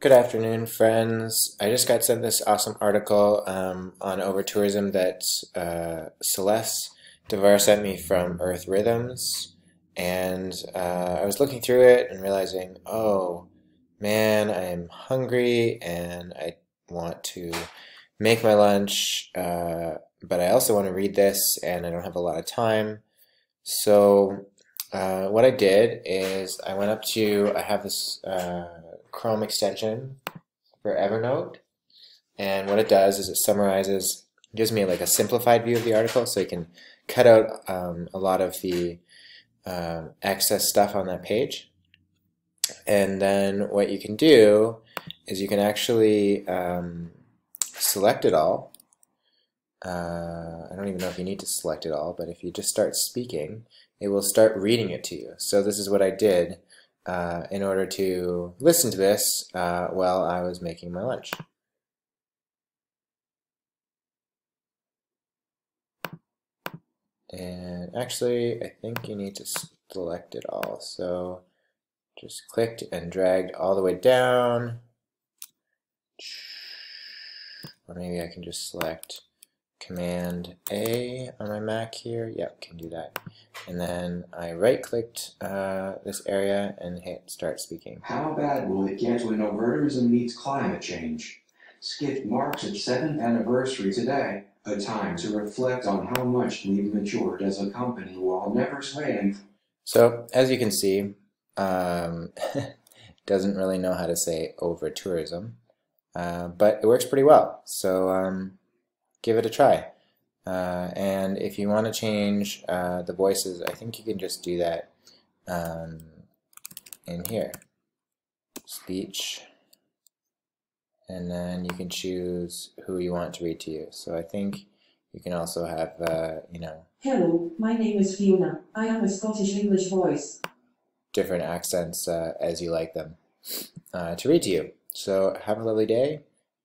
Good afternoon, friends. I just got sent this awesome article on over-tourism that Celeste Devar sent me from Earth Rhythms, and I was looking through it and realizing, oh man, I am hungry and I want to make my lunch, but I also want to read this and I don't have a lot of time. So what I did is I have this Chrome extension for Evernote, and what it does is it summarizes, gives me like a simplified view of the article, so you can cut out a lot of the excess stuff on that page. And then what you can do is you can actually select it all. I don't even know if you need to select it all, but if you just start speaking, it will start reading it to you. So this is what I did in order to listen to this while I was making my lunch. And actually, I think you need to select it all. So just clicked and dragged all the way down. Or maybe I can just select Command A on my Mac here. Yep, can do that. And then I right-clicked this area and hit Start Speaking. How bad will it get when overtourism meets climate change? Skift marks its 7th anniversary today, a time to reflect on how much we've matured as a company while never swaying. So, as you can see, doesn't really know how to say over-tourism, but it works pretty well. So give it a try. And if you want to change the voices, I think you can just do that in here. Speech. And then you can choose who you want to read to you. So I think you can also have, Hello, my name is Fiona. I am a Scottish English voice. Different accents as you like them to read to you. So have a lovely day,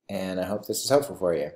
and I hope this is helpful for you.